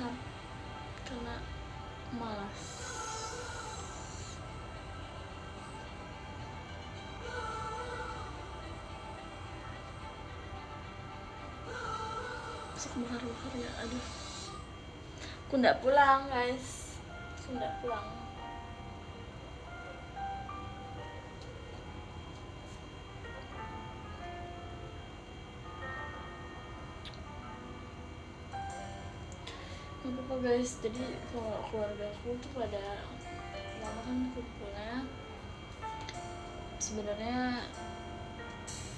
sehat karena malas. Masuk bahar ya, aduh. Aku nggak pulang guys, aku nggak pulang. Nggak apa-apa guys, jadi kalau keluarga aku tuh pada lama kan kumpulnya sebenarnya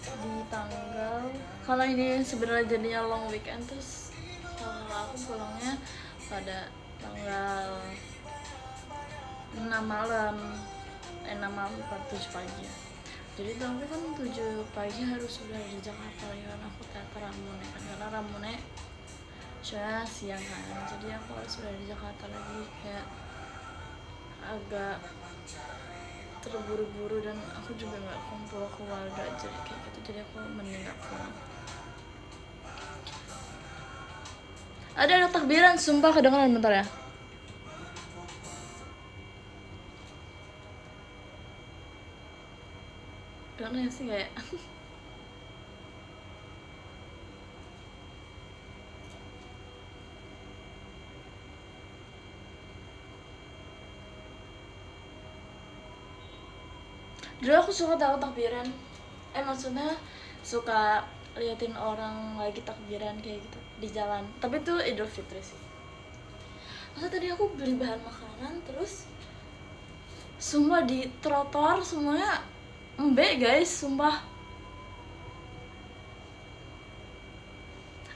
di tanggal, kalau ini sebenarnya jadinya long weekend, terus kalau aku pulangnya pada tanggal 6 malam 6 malam 7 pagi. Jadi tapi kan 7 pagi harus sudah di Jakarta ya, karena aku teater Ramune kan, karena Ramune soalnya siang kan, jadi aku harus sudah di Jakarta lagi, kayak agak terburu-buru dan aku juga nggak kumpul keluarga, jadi kayak gitu, jadi aku mending nggak pulang. Ada takbiran, sumpah kedengeran, bentar ya. Karena sih kayak dulu aku suka tahu takbiran, maksudnya suka liatin orang lagi takbiran kayak gitu di jalan, tapi tuh Idul Fitri sih. Masa tadi aku beli bahan makanan terus semua di trotoar semuanya embek guys, sumpah.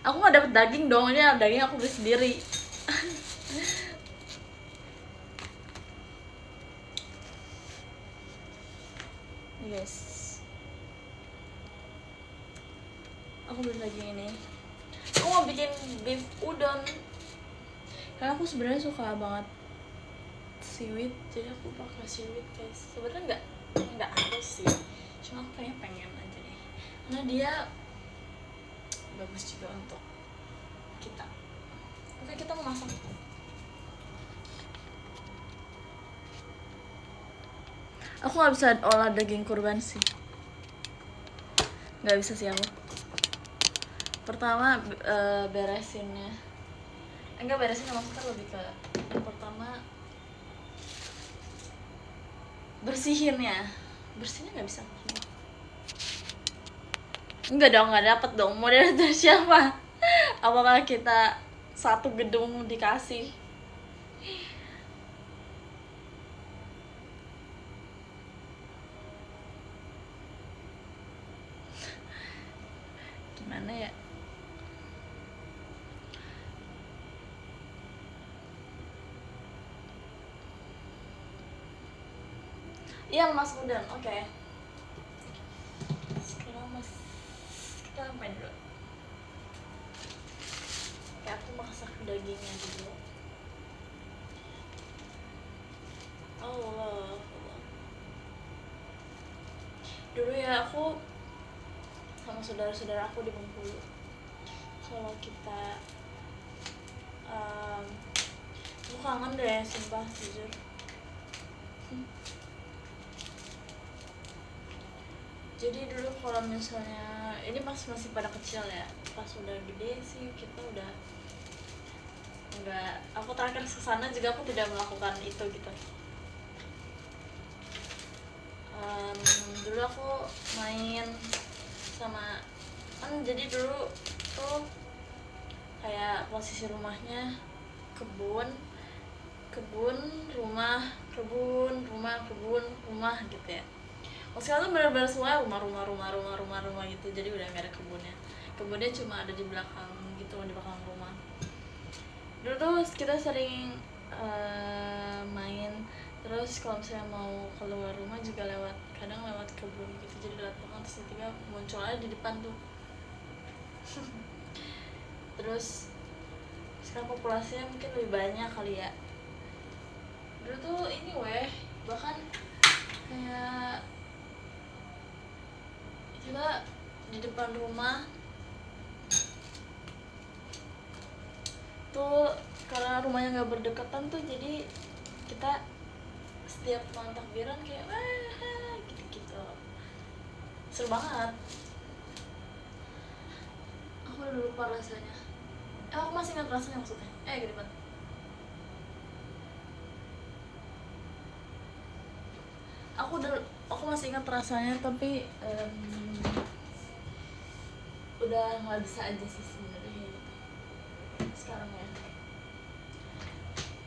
Aku nggak dapet daging dong, ini daging aku beli sendiri. Guys, aku beli daging ini, aku mau bikin beef udon karena aku sebenarnya suka banget seaweed, jadi aku pakai seaweed guys. Sebenarnya nggak harus sih, cuma aku kayaknya pengen aja deh, karena dia bagus juga untuk kita. Oke, kita mau masak. Aku nggak bisa olah daging kurban sih, nggak bisa sih aku. Pertama beresinnya, enggak beresin maksudnya lebih ke pertama bersihinnya nggak bisa. Enggak dong, nggak dapet dong, model dari siapa? Apakah kita satu gedung dikasih? Gimana ya? Iya, Mas Udan, oke. Sekarang kita ngapain dulu? Kayak aku masak dagingnya dulu. Allah. Dulu ya aku sama saudara-saudara aku di Bengkulu, kalau kita aku kangen deh, sumpah, jujur. Jadi dulu kalau misalnya ini masih pada kecil ya, pas udah gede sih kita udah enggak, aku terakhir kesana juga aku tidak melakukan itu gitu. Dulu aku main sama, kan jadi dulu tuh kayak posisi rumahnya kebun rumah, rumah gitu ya. Sekarang tuh benar-benar semua rumah gitu, jadi udah nggak ada kebunnya cuma ada di belakang gitu, di belakang rumah. Dulu tuh kita sering main, terus kalau misalnya mau keluar rumah juga kadang lewat kebun gitu, jadi lewat belakang, terus tiba-tiba muncul aja di depan tuh. Terus sekarang populasinya mungkin lebih banyak kali ya. Dulu tuh ini bahkan kayak kita di depan rumah tuh karena rumahnya nggak berdekatan tuh, jadi kita setiap malam takbiran kayak wah gitu-gitu, seru banget. Aku udah lupa rasanya. Aku masih ingat rasanya maksudnya. Gede banget. Aku masih ingat rasanya, tapi udah nggak bisa aja sih sebenarnya gitu sekarang ya,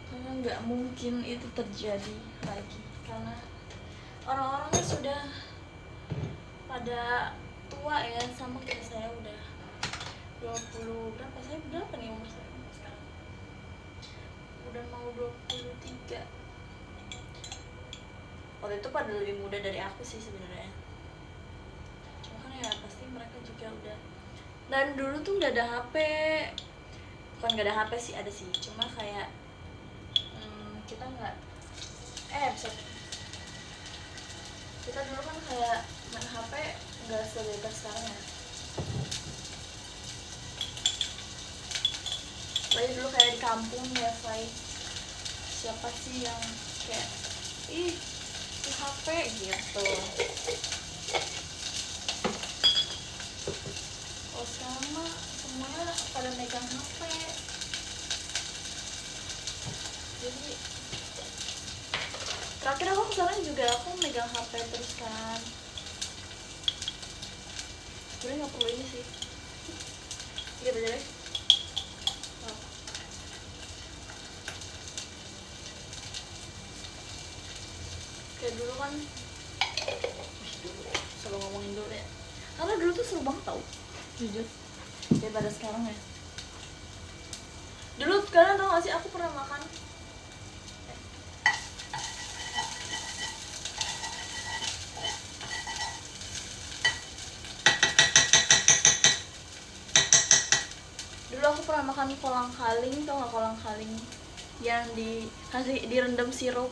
karena nggak mungkin itu terjadi lagi karena orang-orangnya sudah pada tua ya, sama kayak saya udah 20 berapa, saya berapa nih umur saya sekarang, udah mau 23. Waktu itu pada lebih muda dari aku sih sebenarnya, cuma kan ya pasti mereka juga udah, dan dulu tuh nggak ada HP, bukan nggak ada HP sih, ada sih, cuma kayak kita nggak bisa, kita dulu kan kayak main HP nggak sebebas sekarang ya. Soalnya dulu kayak di kampung wifi, siapa sih yang kayak ih itu HP gitu. Oh sekarang mah semuanya pada megang HP, jadi terakhir aku kesana juga aku megang HP terus kan, sebenernya nggak perlu ini sih gitu aja deh. Kayak dulu kan, selalu ngomongin dulu ya, karena dulu tuh seru banget tau, jujur, daripada sekarang ya. Dulu kalian tau gak sih aku pernah makan kolang kaling, tau gak kolang kaling yang direndam sirup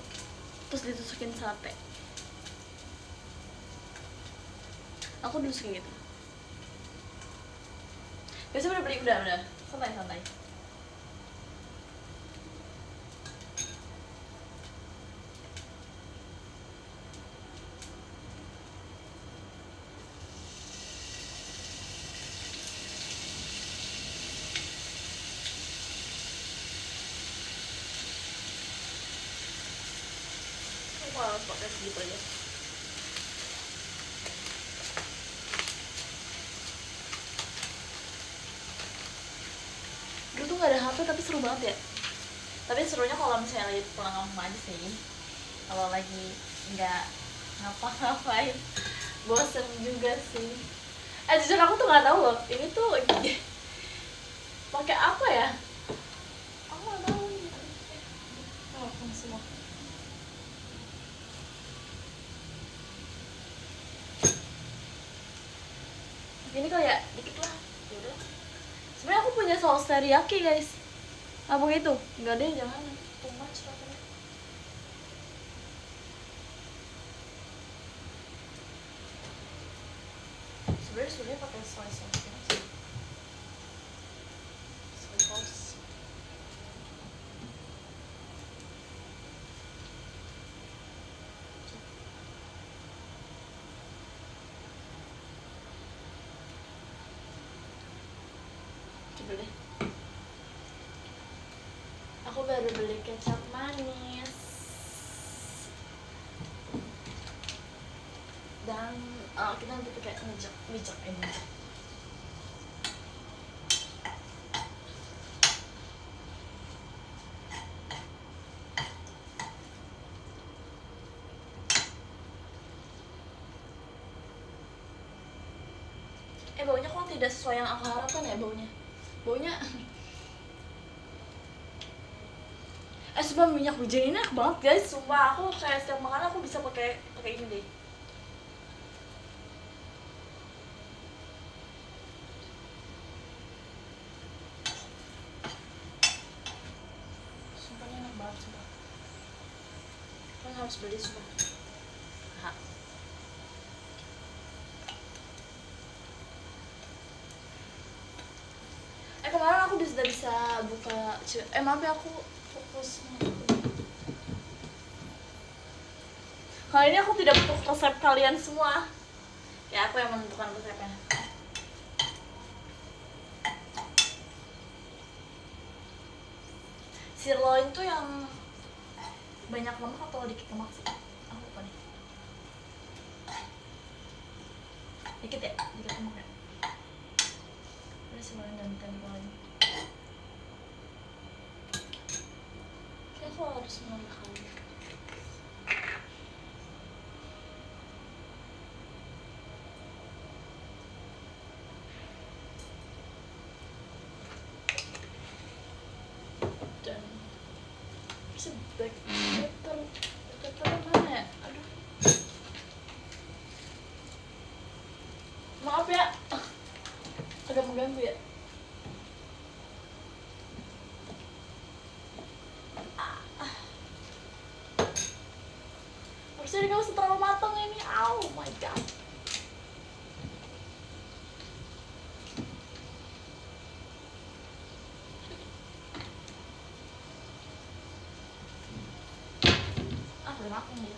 terus ditusukin sate. Aku dulu suka gitu. Biasanya udah beli, udah santai. Aku harus pakai segitu aja. Dulu tuh gak ada HP tapi seru banget ya. Tapi serunya kalau misalnya lagi pulang kampung aja sih, kalau lagi nggak ngapa-ngapain bosen juga sih. Jujur aku tuh nggak tahu loh ini tuh pakai apa ya, aku nggak tahu. Semua ini kayak dikit lah, yaudah. Sebenarnya aku punya saus teriyaki guys, apa gitu? Nggak deh, jangan too much rasanya. Sebenarnya pakai soy sauce sih. Soy sauce. Coba deh. Aku baru beli kecap manis dan kita nanti pakai mijak ini. Baunya kok tidak sesuai yang aku harapkan ya, baunya sumpah minyak wijen ini enak banget guys, sumpah aku kayak setiap makan aku bisa pakai ini deh. Sumpah ini enak banget, sumpah kalian harus beli, sumpah. Kemarin aku bisa buka. Maaf ya, aku fokus. Kali ini aku tidak butuh resep kalian semua. Ya, aku yang menentukan resepnya. Sirloin tuh yang banyak lemak atau dikit lemak sih? Aku lupa nih. Dikit ya? Dikit lemak ya? Ada sirloin dan tenderloin. Kayaknya aku harus menambahkan. Dan bisa black pepper mana ya? Aduh, maaf ya, agak mengganggu ya. Harusnya kamu terlalu matang ini. Oh my god. Udah matang dia.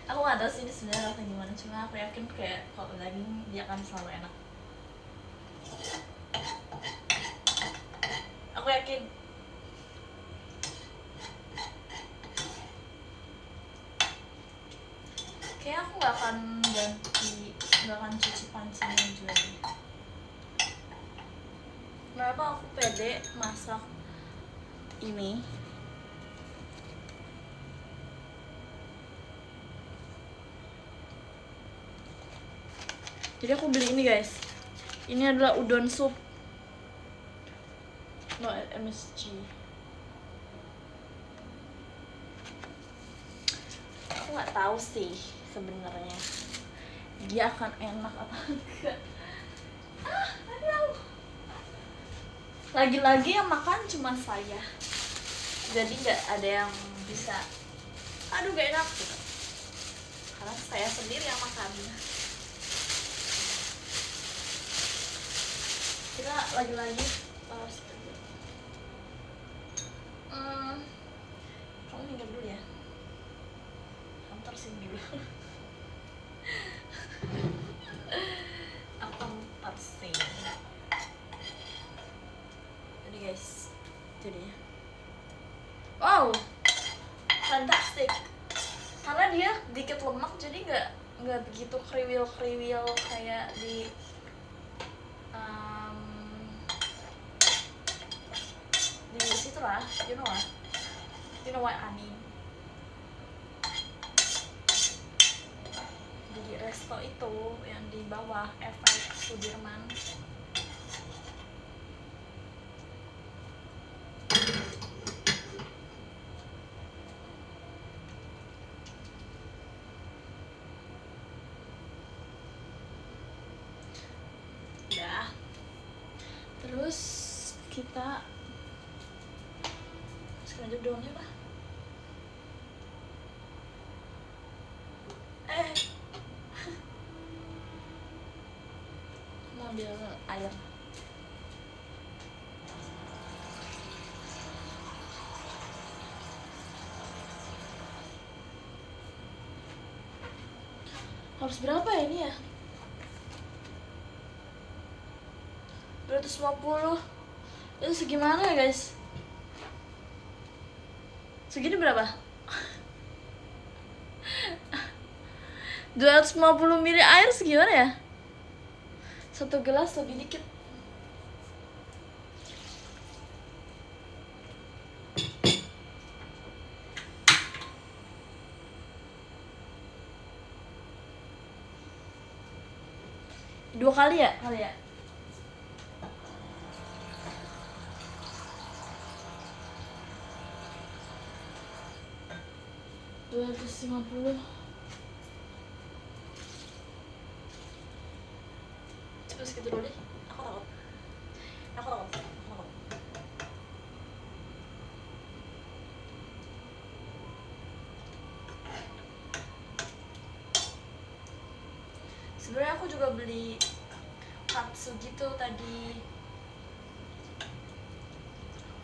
Aku nggak tahu sih ini sebenarnya rasanya gimana, cuma aku yakin kayak kalau daging dia akan selalu enak. Aku yakin. Kayak aku nggak akan cuci pancinya juga deh. Kenapa aku pede masak ini? Jadi aku beli ini guys. Ini adalah udon soup. No MSG. Aku nggak tahu sih sebenarnya dia akan enak apa enggak. Aduh. Lagi-lagi yang makan cuma saya. Jadi nggak ada yang bisa. Aduh, gak enak gitu. Karena saya sendiri yang makan. Kita lagi-lagi harus kerja. Kamu minggir dulu ya. Kantor sini dulu. Aku kantor sini. Jadi guys, jadi ya. Wow, fantastic. Karena dia dikit lemak, jadi nggak begitu kriwil kayak di situ lah, you know what I mean. Di resto itu yang di bawah FX Sudirman. Udah. Terus kita aja daunnya lah. Mau ambil air. Harus berapa ya ini ya? 250. Itu segimana ya guys? Segini berapa? 250 ml air segimana ya? 1 gelas lebih dikit. Dua kali ya? 250. Coba segitu dulu deh. Aku takut. Sebenarnya aku juga beli katsu gitu tadi.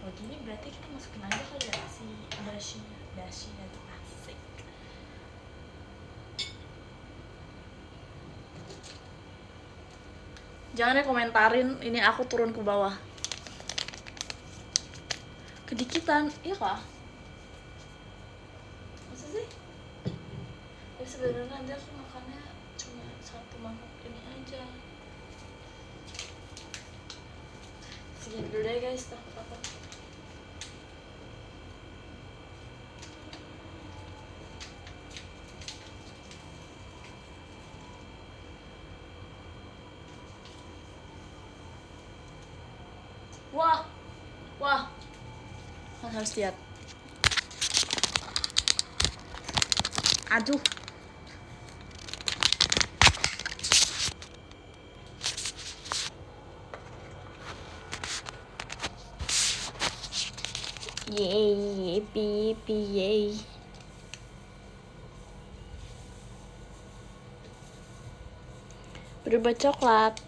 Oh gini berarti kita masukin aja kali ya si dashi itu asik. Jangan ya komentarin ini aku turun ke bawah. Kedikitan, iya kah? Masa sih? Ya sebenarnya nanti aku makannya cuma satu mangkok ini aja. Segini dulu deh guys, takut apa? Wah, kan harus lihat. Aduh. Yeay, pipi, yeay. Berubah coklat.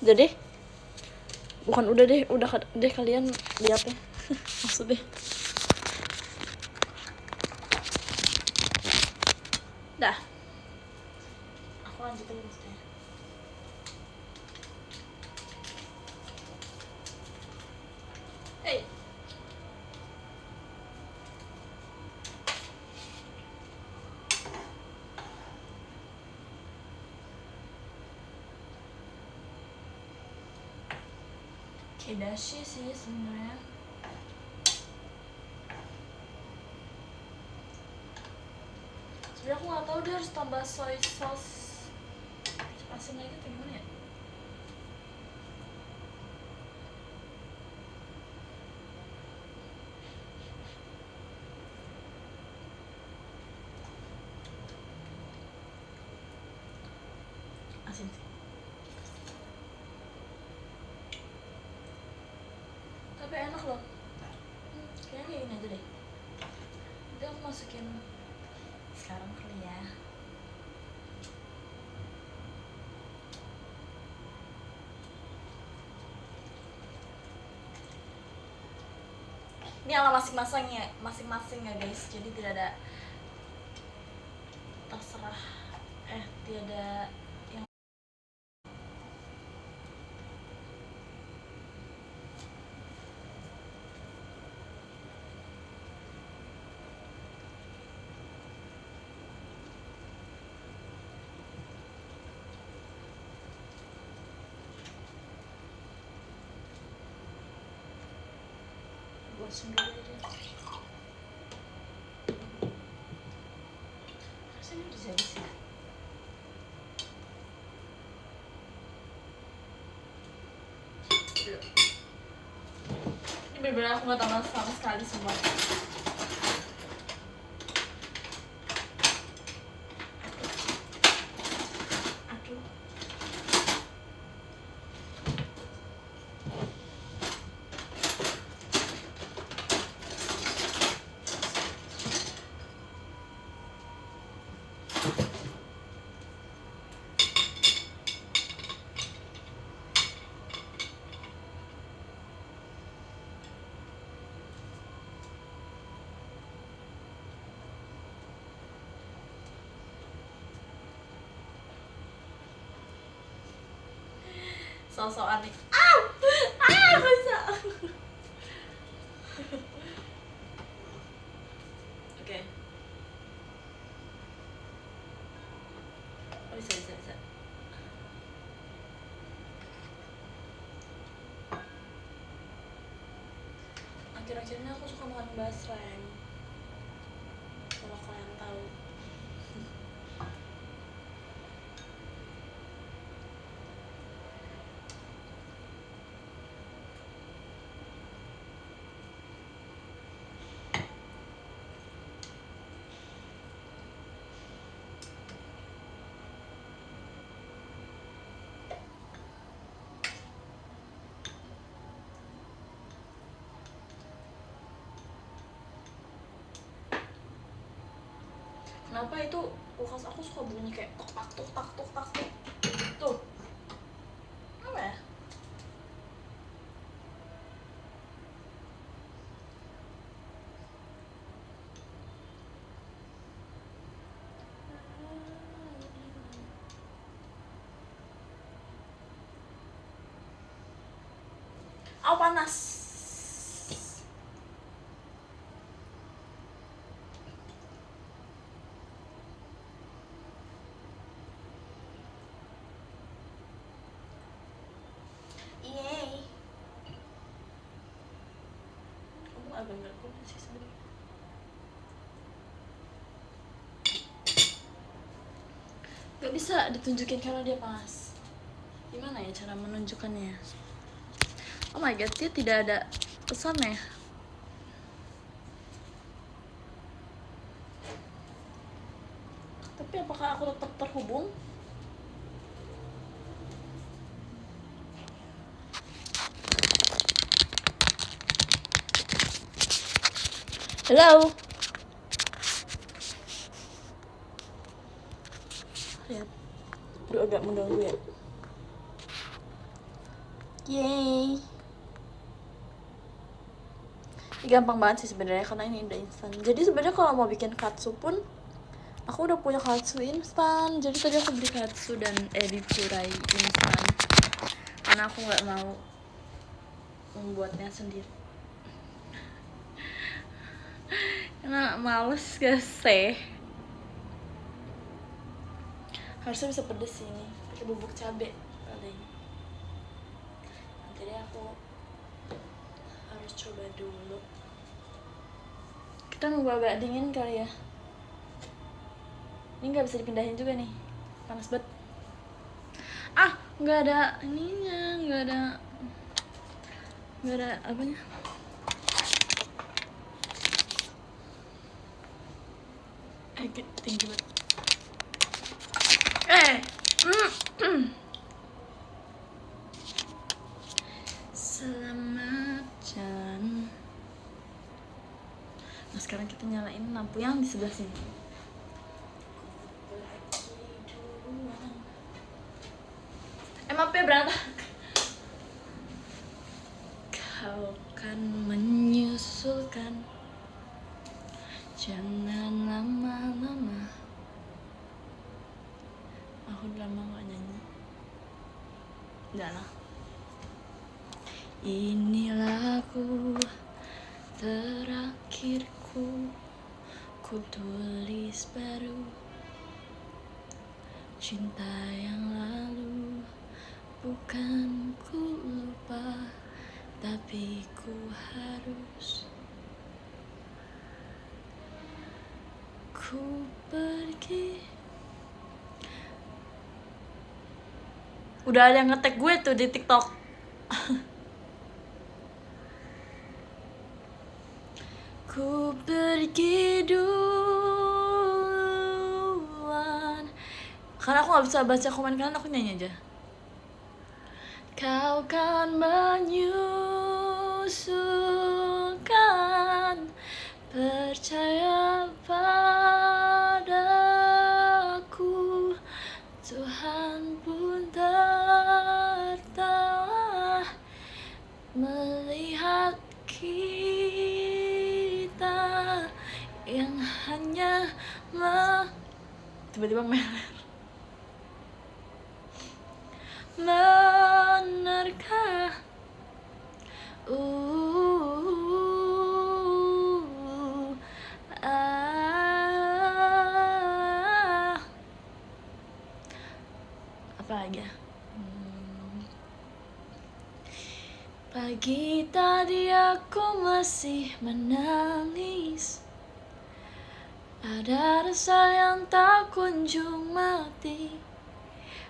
Udah deh. Bukan udah deh kalian lihat ya. Maksudnya. Dah. Aku lanjutin maksudnya. Hey. Kayak dashi sih sebenarnya. Sebenarnya aku nggak tahu dia harus tambah soy sauce asin lagi atau gimana ya? Asin sih. Tapi enak loh. Kayaknya ini aja deh. Nanti aku masukin sekarang kali ya. Ini ala masing-masing ya guys. Jadi tidak ada terserah. Tidak yang buat sendiri deh. Rasanya udah jadi sih. Ini bener-bener aku gak tambah sama sekali semua. Aduh. So-soan nih. Bisa. Oke. Oh, bisa. Akhir-akhir ini aku suka makan basreng. Kalau kalian tahu. kenapa itu kulkas aku suka bunyi kayak tok tak tok tak tok tak tok. Tuh. Apa ya? Oh, panas. Yeay. Kamu agak nggak kuat sih sebenarnya. Gak bisa ditunjukin kalau dia panas. Gimana ya cara menunjukkannya? Oh my god, dia tidak ada pesannya. Tapi apakah aku tetap terhubung? Halo. Lihat. Udah agak mengganggu ya. Yeay. Ini gampang banget sih sebenarnya karena ini udah instan. Jadi sebenarnya kalau mau bikin katsu pun aku udah punya katsu instan. Jadi tadi aku beli katsu dan dicurai instan. Karena aku nggak mau membuatnya sendiri. Karena males gak sih. Harusnya bisa pedes ini, pakai bubuk cabe paling. Jadi aku harus coba dulu. Kita nunggu agak dingin kali ya. Ini nggak bisa dipindahin juga nih, panas banget. Ah, nggak ada ininya, nggak ada apanya. Tinggi banget. Selamat jalan. Nah sekarang kita nyalain lampu yang di sebelah sini. Maaf ya berantakan. Kau kan menyusulkan, jangan lama-lama. Aku udah lama gak nyanyi. Udah lah. Inilah lagu terakhirku, ku tulis baru. Cinta yang lalu bukan ku lupa, tapi ku harus ku pergi. Udah ada yang nge-tag gue tuh di TikTok. Ku pergi duluan. Karena aku gak bisa baca komen kalian, aku nyanyi aja. Kau kan menyusulkan, percaya padaku. Tuhan pun tertawa melihat kita yang hanya tiba-tiba menerka. Apa lagi ya? Pagi tadi aku masih menangis, ada rasa yang tak kunjung mati.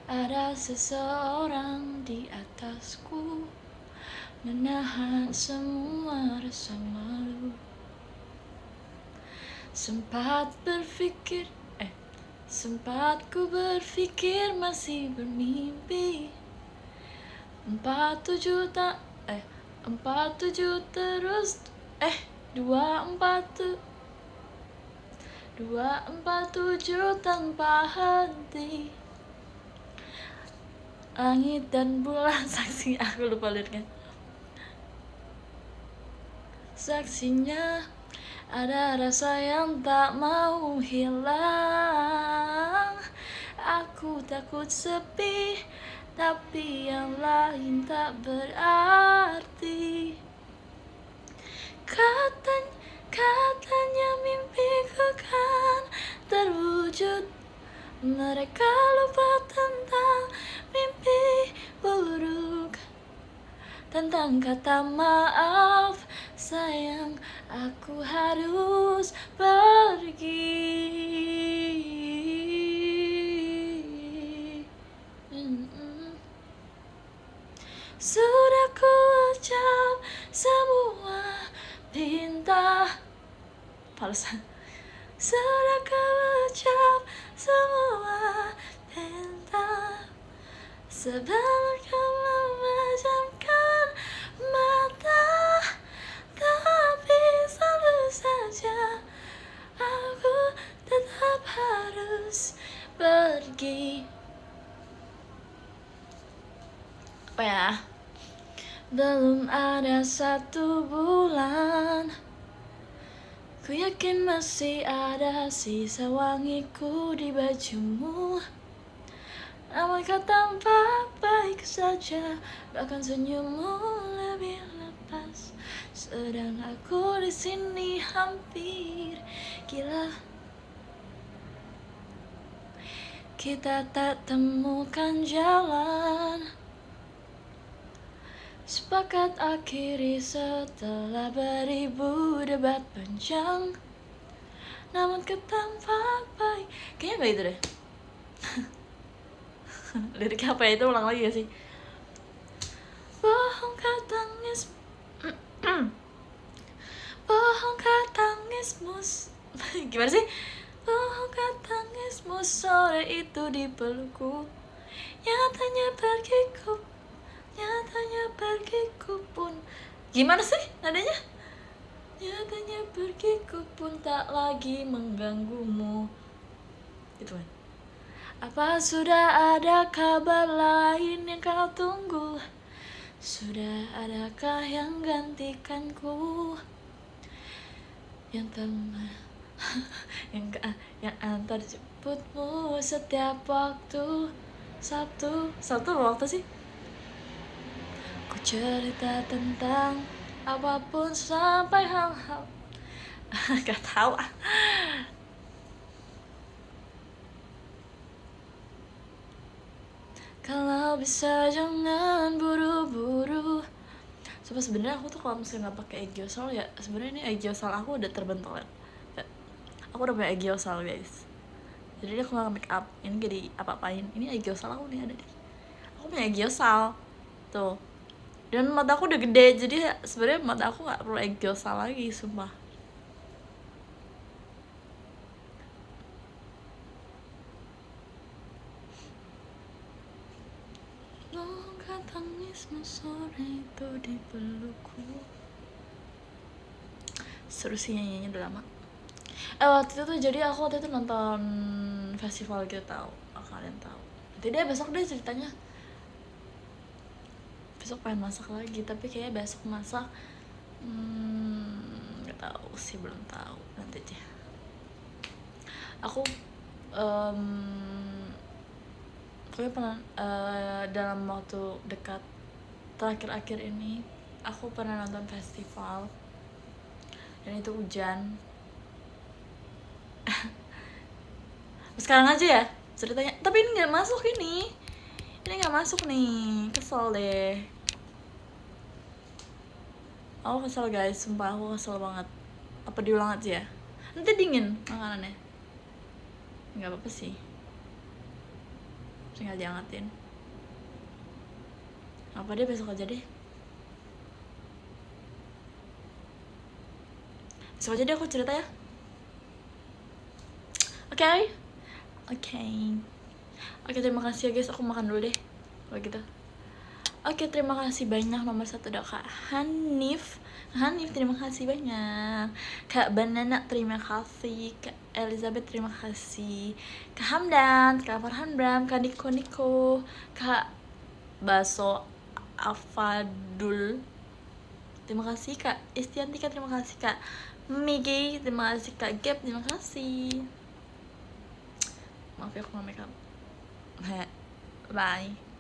Ada seseorang di atasku, menahan semua rasa malu. Sempat ku berpikir masih bermimpi. 47 terus 24 247 tanpa henti. Langit dan bulan saksi, aku lupa liriknya. Saksinya ada rasa yang tak mau hilang. Aku takut sepi, tapi yang lain tak berarti. Katanya mimpiku kan terwujud. Mereka lupa tentang mimpi buruk, tentang kata maaf. Sayang, aku harus pergi. Sudah ku ucap semua pinta. Palusan. Sudah ku ucap semua pinta sebelum kau memejamkan mata. Tapi selalu saja aku tetap harus pergi. Apa ya? Belum ada 1 bulan, ku yakin masih ada sisa wangiku di bajumu. Namun kau tampak baik saja, bahkan senyummu lebih lepas. Sedang aku di sini hampir gila. Kita tak temukan jalan, sepakat akhiri setelah beribu debat panjang. Namun kau tampak baik. Kayaknya gak itu deh. Liriknya apa ya, itu ulang lagi gak sih? Bohong kau tangis. Bohong kau tangismu. Gimana sih? Bohong kau tangismu sore itu di pelukku. Nyatanya pergiku pun. Gimana sih nadanya? Nyatanya pergiku pun tak lagi mengganggumu. Gitu kan. Apa sudah ada kabar lain yang kau tunggu? Sudah adakah yang gantikanku? Yang yang antar jemputmu setiap waktu. Sabtu waktu sih. Ku cerita tentang apapun sampai hal-hal gak tahu. Kalau bisa jangan buru-buru. Sebenarnya aku tuh kalau misalnya nggak pakai Eggiosal ya, sebenarnya ini Eggiosal aku udah terbentuk ya. Aku udah punya Eggiosal guys. Jadi aku nggak make up, ini gak di apa-apain. Ini Eggiosal aku nih ada di. Aku punya Eggiosal tuh. Dan mata aku udah gede, jadi sebenarnya mata aku nggak perlu Eggiosal lagi, sumpah. Tangismu sore itu di pelukku. Seru sih nyanyinya udah lama. Waktu itu tuh jadi aku waktu itu nonton festival gitu tau, kalian tahu. Nanti deh besok deh ceritanya. Besok pengen masak lagi, tapi kayaknya besok masak nggak tahu sih, belum tahu, nanti aja. Aku pokoknya pernah dalam waktu dekat terakhir-akhir ini aku pernah nonton festival dan itu hujan. Sekarang aja ya ceritanya, tapi ini nggak masuk ini nggak masuk nih, kesel deh. Aku kesel guys, sumpah aku kesel banget. Apa diulang aja ya? Nanti dingin makanannya. Nggak apa-apa sih, tinggal diangetin. Apa dia besok aja deh. Besok aja deh aku cerita ya. Oke, terima kasih ya guys. Aku makan dulu deh kalau gitu. Oke, terima kasih banyak. Nomor 1 ada Kak Hanif. Terima kasih banyak. Kak Banana, terima kasih. Kak Elizabeth, terima kasih. Kak Hamdan, Kak Farhan Bram, Kak Niko, Kak Baso Afadul, terima kasih. Kak Istiantika, terima kasih. Kak Migi, terima kasih. Kak Gap, terima kasih. Maaf ya aku nggak make up. Bye.